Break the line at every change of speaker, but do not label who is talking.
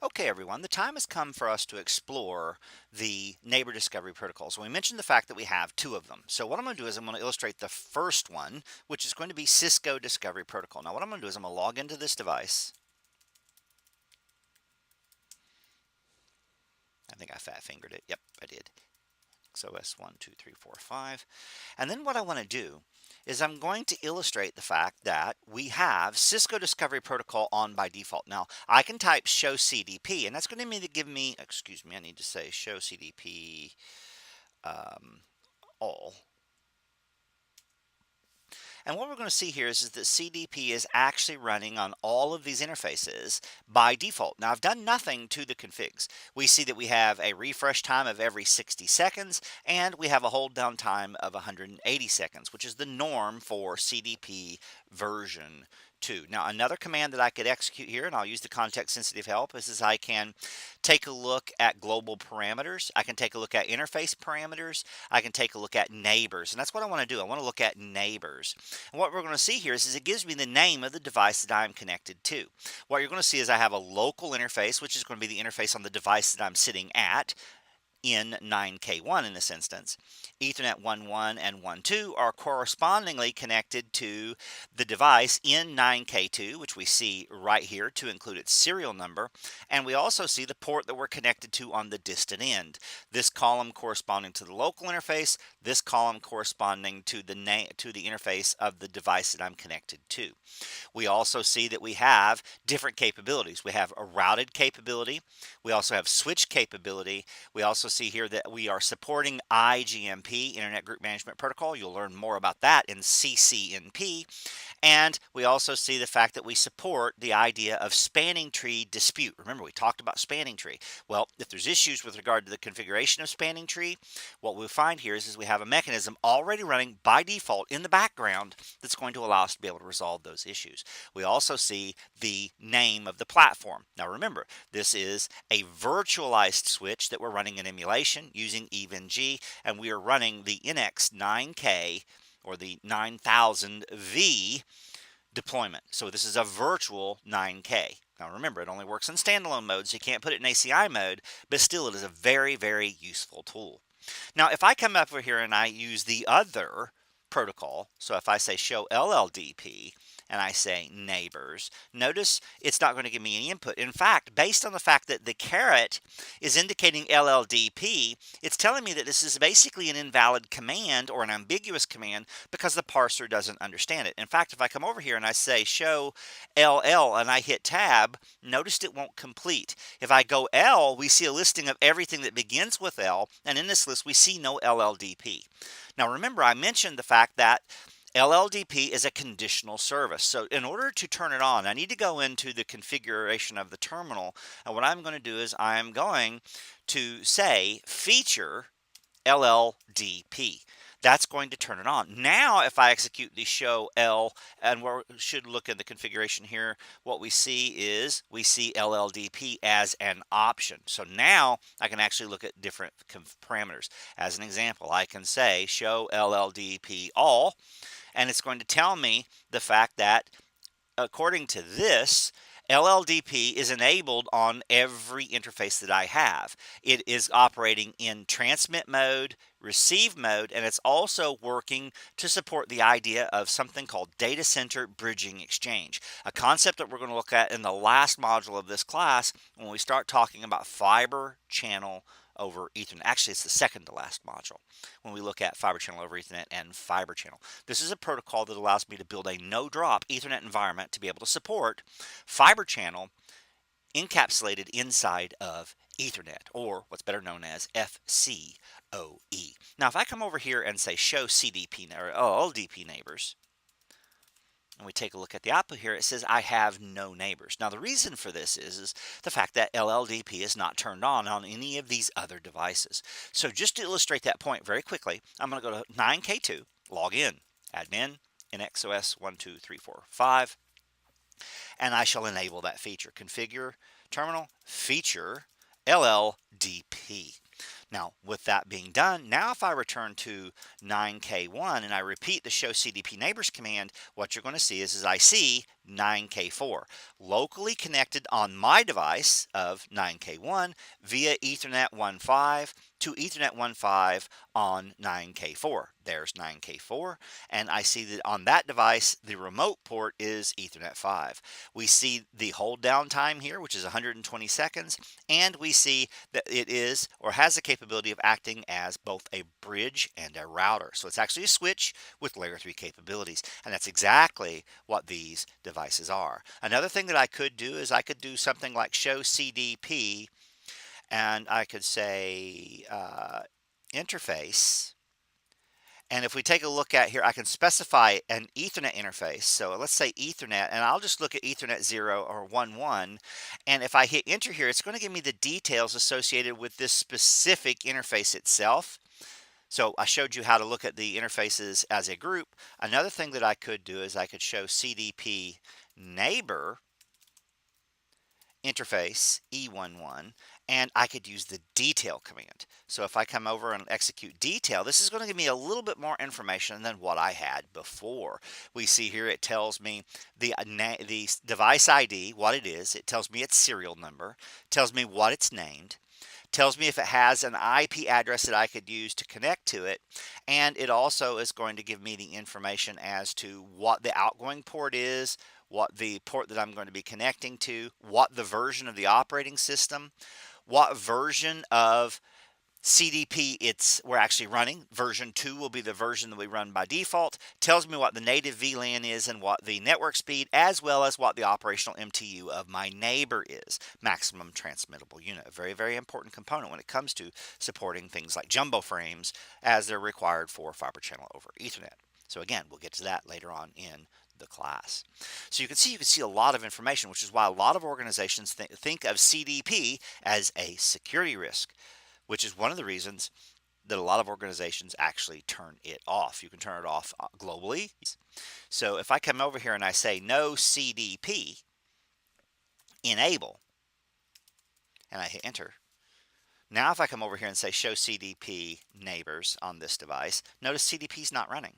Okay, everyone, the time has come for us to explore the neighbor discovery protocols. We mentioned the fact that we have two of them. So what I'm going to do is I'm going to illustrate the first one, which is going to be Cisco Discovery Protocol. Now what I'm going to do is I'm going to log into this device. I think I fat fingered it. Yep, I did. XOS 1, 2, 3, 4, 5. And then what I want to do is I'm going to illustrate the fact that we have Cisco Discovery Protocol on by default. Now, I can type show CDP, and that's going to give me, excuse me, I need to say show CDP all. And what we're going to see here is that CDP is actually running on all of these interfaces by default. Now, I've done nothing to the configs. We see that we have a refresh time of every 60 seconds, and we have a hold down time of 180 seconds, which is the norm for CDP version 2. Now, another command that I could execute here, and I'll use the context sensitive help, is I can take a look at global parameters. I can take a look at interface parameters. I can take a look at neighbors, and that's what I want to do. I want to look at neighbors. And what we're going to see here is it gives me the name of the device that I'm connected to. What you're going to see is I have a local interface, which is going to be the interface on the device that I'm sitting at, in 9K1 in this instance. Ethernet 1.1 and 1.2 are correspondingly connected to the device in 9K2, which we see right here to include its serial number. And we also see the port that we're connected to on the distant end. This column corresponding to the local interface, this column corresponding to the interface of the device that I'm connected to. We also see that we have different capabilities. We have a routed capability. We also have switch capability. We also see here that we are supporting IGMP, Internet Group Management Protocol. You'll learn more about that in CCNP. And we also see the fact that we support the idea of spanning tree dispute. Remember, we talked about spanning tree. Well, if there's issues with regard to the configuration of spanning tree, what we'll find here is we have a mechanism already running by default in the background that's going to allow us to be able to resolve those issues. We also see the name of the platform. Now remember, this is a virtualized switch that we're running in emulation using EVE-NG, and we are running the NX 9K or the 9000V deployment. So this is a virtual 9K. Now remember, it only works in standalone mode, so you can't put it in ACI mode, but still it is a very, very useful tool. Now, if I come up over here and I use the other protocol, so if I say show LLDP and I say neighbors, notice it's not going to give me any input. In fact, based on the fact that the caret is indicating LLDP, it's telling me that this is basically an invalid command or an ambiguous command because the parser doesn't understand it. In fact, if I come over here and I say show LL and I hit tab, notice it won't complete. If I go L, we see a listing of everything that begins with L, and in this list we see no LLDP. Now remember, I mentioned the fact that LLDP is a conditional service. So in order to turn it on, I need to go into the configuration of the terminal. And what I'm going to do is I'm going to say feature LLDP. That's going to turn it on. Now, if I execute the show L, and we should look at the configuration here, what we see is we see LLDP as an option. So now I can actually look at different parameters. As an example, I can say show LLDP all, and it's going to tell me the fact that according to this, LLDP is enabled on every interface that I have. It is operating in transmit mode, receive mode, and it's also working to support the idea of something called data center bridging exchange, a concept that we're going to look at in the last module of this class when we start talking about fiber channel over Ethernet. Actually, it's the second to last module when we look at fiber channel over Ethernet and fiber channel. This is a protocol that allows me to build a no-drop Ethernet environment to be able to support fiber channel encapsulated inside of Ethernet, or what's better known as FCOE. Now, if I come over here and say show CDP or LLDP neighbors, and we take a look at the output here, it says I have no neighbors. Now the reason for this is the fact that LLDP is not turned on any of these other devices. So just to illustrate that point very quickly, I'm going to go to 9K2, log in, admin, NXOS 1, 2, 3, 4, 5, and I shall enable that feature. Configure terminal feature LLDP. Now, with that being done, now if I return to 9K1 and I repeat the show CDP neighbors command, what you're going to see is I see 9K4 locally connected on my device of 9K1 via Ethernet 1.5 to Ethernet 1.5 on 9K4. There's 9K4, and I see that on that device the remote port is Ethernet 5. We see the hold down time here, which is 120 seconds, and we see that it is or has the capability of acting as both a bridge and a router. So it's actually a switch with layer 3 capabilities, and that's exactly what these devices are. Another thing that I could do is I could do something like show CDP, and I could say interface. And if we take a look at here, I can specify an Ethernet interface. So let's say Ethernet, and I'll just look at Ethernet 0 or 1.1. And if I hit enter here, it's going to give me the details associated with this specific interface itself. So I showed you how to look at the interfaces as a group. Another thing that I could do is I could show CDP neighbor interface E11, and I could use the detail command. So if I come over and execute detail, this is going to give me a little bit more information than what I had before. We see here it tells me the device ID, what it is. It tells me its serial number, tells me what it's named, tells me if it has an IP address that I could use to connect to it, and it also is going to give me the information as to what the outgoing port is, what the port that I'm going to be connecting to, what the version of the operating system, what version of CDP we're actually running. Version 2 will be the version that we run by default. Tells me what the native VLAN is and what the network speed, as well as what the operational MTU of my neighbor is. Maximum transmittable unit. A very, very important component when it comes to supporting things like jumbo frames as they're required for fiber channel over Ethernet. So again, we'll get to that later on in the class. So you can see a lot of information, which is why a lot of organizations think of CDP as a security risk, which is one of the reasons that a lot of organizations actually turn it off. You can turn it off globally. So if I come over here and I say no CDP, enable, and I hit enter. Now if I come over here and say show CDP neighbors on this device, notice CDP is not running.